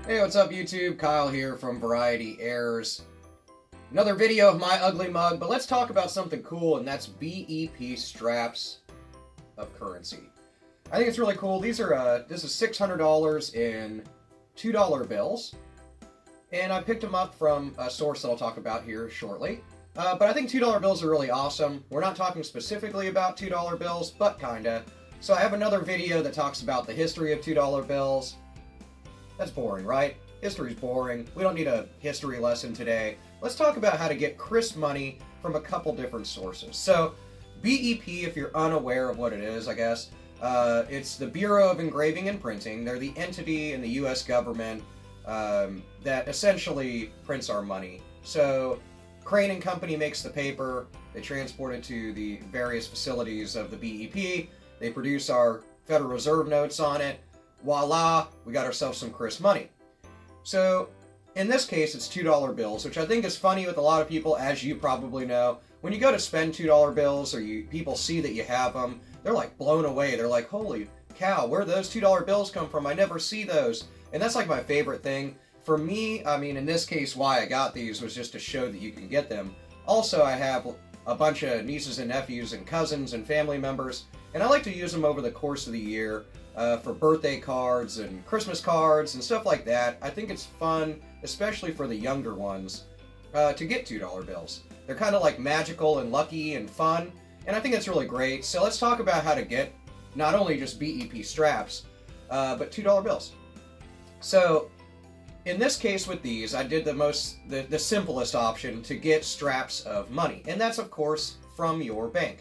Hey, what's up YouTube? Kyle here from Variety Airs. Another video of my ugly mug, but let's talk about something cool, and that's BEP straps of currency. I think it's really cool. This is $600 in $2 bills, and I picked them up from a source that I'll talk about here shortly. But I think $2 bills are really awesome. We're not talking specifically about $2 bills, but kinda. So I have another video that talks about the history of $2 bills. That's boring, right? History's boring. We don't need a history lesson today. Let's talk about how to get crisp money from a couple different sources. So, BEP, if you're unaware of what it is, I guess, it's the Bureau of Engraving and Printing. They're the entity in the U.S. government that essentially prints our money. So, Crane and Company makes the paper. They transport it to the various facilities of the BEP. They produce our Federal Reserve notes on it. Voila, we got ourselves some crisp money. So, in this case, it's $2 bills, which I think is funny with a lot of people, as you probably know. When you go to spend $2 bills, or people see that you have them, they're like blown away. They're like, holy cow, where do those $2 bills come from? I never see those. And that's like my favorite thing. For me, I mean, in this case, why I got these was just to show that you can get them. Also, I have a bunch of nieces and nephews and cousins and family members, and I like to use them over the course of the year. For birthday cards and Christmas cards and stuff like that. I think it's fun, especially for the younger ones, to get $2 bills. They're kind of like magical and lucky and fun, and I think it's really great. So let's talk about how to get not only just BEP straps, but $2 bills. So in this case with these, I did the simplest option to get straps of money, and that's of course from your bank.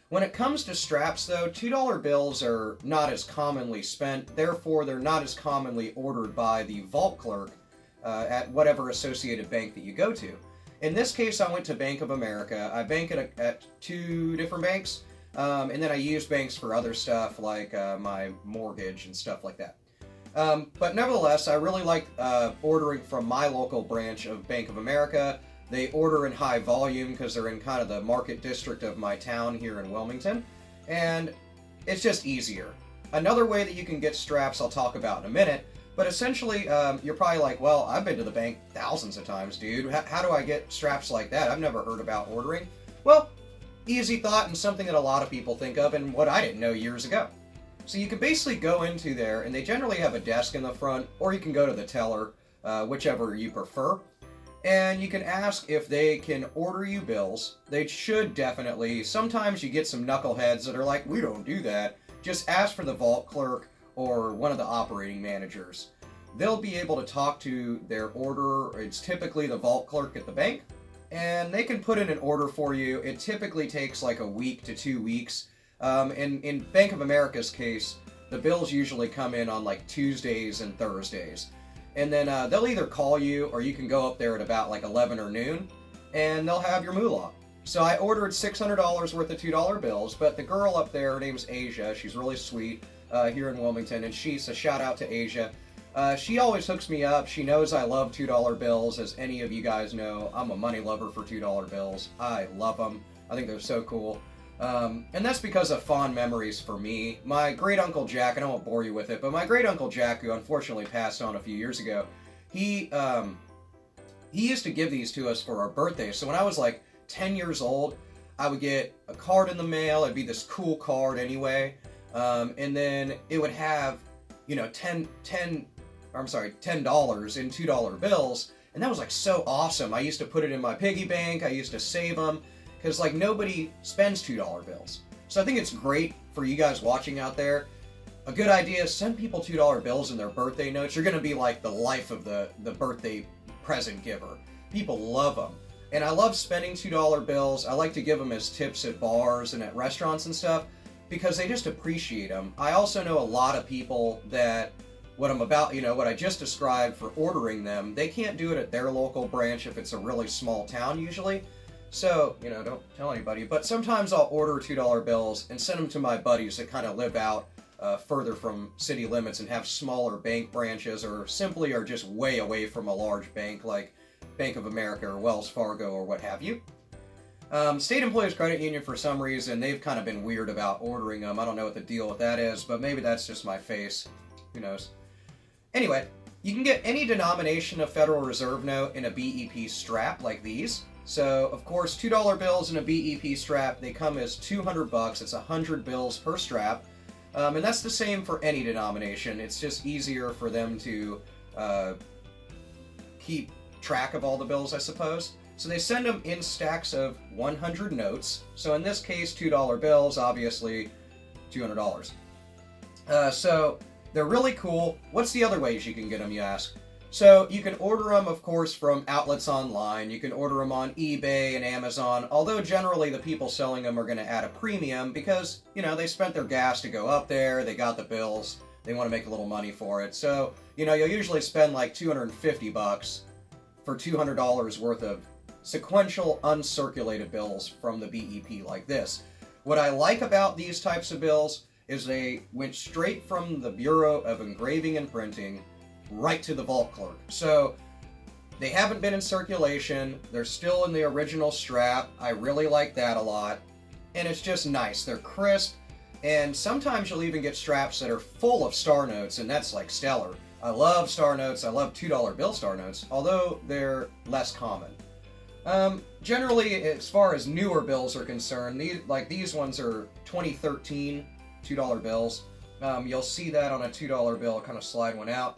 When it comes to straps, though, $2 bills are not as commonly spent, therefore they're not as commonly ordered by the vault clerk at whatever associated bank that you go to. In this case, I went to Bank of America. I bank at two different banks, and then I use banks for other stuff like my mortgage and stuff like that. But nevertheless, I really like ordering from my local branch of Bank of America. They order in high volume because they're in kind of the market district of my town here in Wilmington, and it's just easier. Another way that you can get straps I'll talk about in a minute, but essentially you're probably like, well, I've been to the bank thousands of times, dude. How do I get straps like that? I've never heard about ordering. Well, easy thought and something that a lot of people think of and what I didn't know years ago. So you can basically go into there, and they generally have a desk in the front, or you can go to the teller, whichever you prefer. And you can ask if they can order you bills. They should definitely. Sometimes you get some knuckleheads that are like, we don't do that. Just ask for the vault clerk or one of the operating managers. They'll be able to talk to their orderer. It's typically the vault clerk at the bank, and they can put in an order for you. It typically takes like a week to 2 weeks. In Bank of America's case, the bills usually come in on like Tuesdays and Thursdays. And then they'll either call you, or you can go up there at about like 11 or noon, and they'll have your moolah. So I ordered $600 worth of $2 bills, but the girl up there, her name's Asia, she's really sweet here in Wilmington, and she's a shout out to Asia. She always hooks me up. She knows I love $2 bills. As any of you guys know, I'm a money lover for $2 bills. I love them. I think they're so cool. And that's because of fond memories for me. My great Uncle Jack, and I won't bore you with it, but my great Uncle Jack, who unfortunately passed on a few years ago, he used to give these to us for our birthdays. So when I was like 10 years old, I would get a card in the mail. It'd be this cool card anyway. And then it would have, you know, $10 in $2 bills. And that was like so awesome. I used to put it in my piggy bank. I used to save them. Because, like, nobody spends $2 bills. So I think it's great for you guys watching out there. A good idea is send people $2 bills in their birthday notes. You're going to be like the life of the birthday present giver. People love them. And I love spending $2 bills. I like to give them as tips at bars and at restaurants and stuff because they just appreciate them. I also know a lot of people that what I just described for ordering them, they can't do it at their local branch if it's a really small town usually. So, don't tell anybody, but sometimes I'll order $2 bills and send them to my buddies that kind of live out further from city limits and have smaller bank branches, or simply are just way away from a large bank like Bank of America or Wells Fargo or what have you. State Employees Credit Union, for some reason, they've kind of been weird about ordering them. I don't know what the deal with that is, but maybe that's just my face. Who knows? Anyway, You can get any denomination of Federal Reserve note in a BEP strap like these. So, of course, $2 bills in a BEP strap, they come as $200. It's 100 bills per strap. And that's the same for any denomination. It's just easier for them to keep track of all the bills, I suppose. So they send them in stacks of 100 notes. So in this case, $2 bills, obviously $200. So they're really cool. What's the other ways you can get them, you ask? So you can order them, of course, from outlets online. You can order them on eBay and Amazon, although generally the people selling them are going to add a premium because, you know, they spent their gas to go up there, they got the bills, they want to make a little money for it. So, you know, you'll usually spend like $250 for $200 worth of sequential uncirculated bills from the BEP like this. What I like about these types of bills is they went straight from the Bureau of Engraving and Printing right to the vault clerk. So they haven't been in circulation, they're still in the original strap. I really like that a lot. And it's just nice. They're crisp, and sometimes you'll even get straps that are full of star notes, and that's like stellar. I love star notes, I love $2 bill star notes, although they're less common. Generally, as far as newer bills are concerned, these ones are 2013 $2 bills. You'll see that on a $2 bill, kind of slide one out.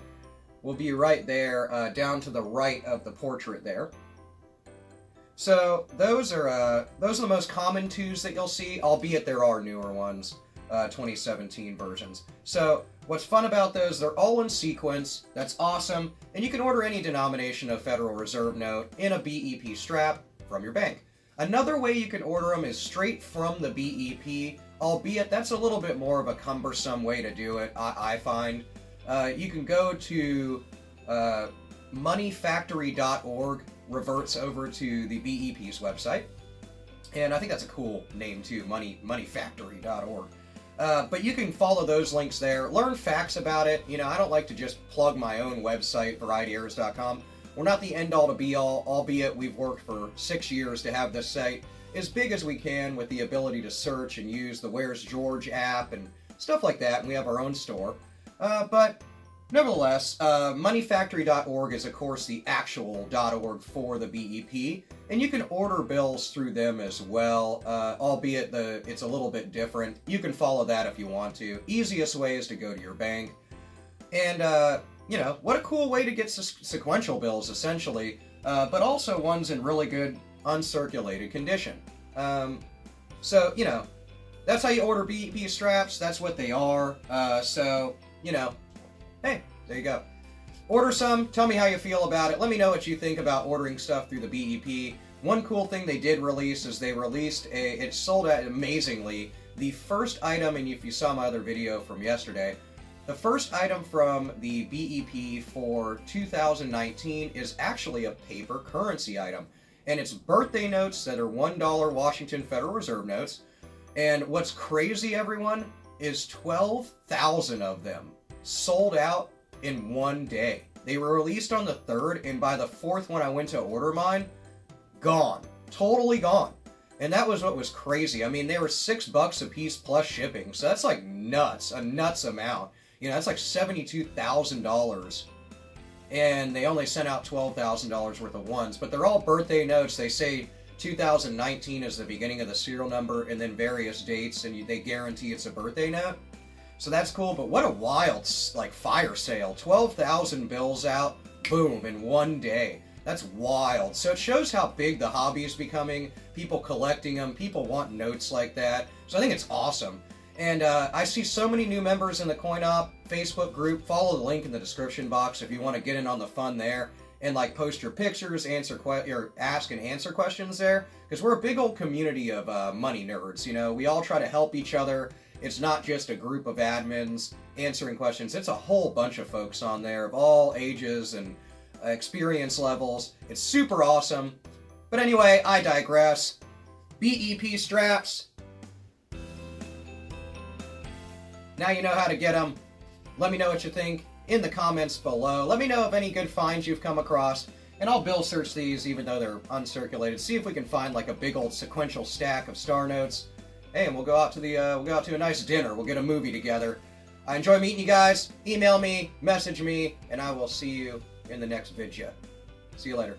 Will be right there, down to the right of the portrait there. So those are the most common twos that you'll see, albeit there are newer ones, 2017 versions. So what's fun about those, they're all in sequence, that's awesome, and you can order any denomination of Federal Reserve note in a BEP strap from your bank. Another way you can order them is straight from the BEP, albeit that's a little bit more of a cumbersome way to do it, I find. You can go to moneyfactory.org, reverts over to the BEP's website, and I think that's a cool name too, moneyfactory.org. But you can follow those links there, learn facts about it. You know, I don't like to just plug my own website, varietyerrors.com. We're not the end-all to be-all, albeit we've worked for 6 years to have this site as big as we can with the ability to search and use the Where's George app and stuff like that, and we have our own store. But nevertheless, moneyfactory.org is, of course, the actual .org for the BEP, and you can order bills through them as well, albeit it's a little bit different. You can follow that if you want to. Easiest way is to go to your bank. And, you know, what a cool way to get sequential bills, essentially, but also ones in really good uncirculated condition. So, you know, that's how you order BEP straps. That's what they are. So, you know, hey, there you go. Order some. Tell me how you feel about it. Let me know what you think about ordering stuff through the BEP. One cool thing they did release is they released it sold out amazingly. The first item, and if you saw my other video from yesterday, the first item from the BEP for 2019 is actually a paper currency item. And it's birthday notes that are $1 Washington Federal Reserve notes. And what's crazy, everyone, is 12,000 of them sold out in one day. They were released on the 3rd, and by the 4th when I went to order mine, gone. Totally gone. And that was what was crazy. I mean, they were $6 a piece plus shipping, so that's like nuts, a nuts amount. You know, that's like $72,000. And they only sent out $12,000 worth of ones, but they're all birthday notes. They say 2019 is the beginning of the serial number, and then various dates, and they guarantee it's a birthday note. So that's cool, but what a wild, like, fire sale. 12,000 bills out, boom, in one day. That's wild. So it shows how big the hobby is becoming, people collecting them, people want notes like that. So I think it's awesome. And I see so many new members in the CoinOp Facebook group. Follow the link in the description box if you want to get in on the fun there and like post your pictures, ask and answer questions there. Because we're a big old community of money nerds. You know, we all try to help each other. It's not just a group of admins answering questions. It's a whole bunch of folks on there of all ages and experience levels. It's super awesome. But anyway, I digress. BEP straps. Now you know how to get them. Let me know what you think in the comments below. Let me know of any good finds you've come across, and I'll bill search these even though they're uncirculated. See if we can find like a big old sequential stack of star notes. Hey, and we'll go out to a nice dinner. We'll get a movie together. I enjoy meeting you guys. Email me, message me, and I will see you in the next video. See you later.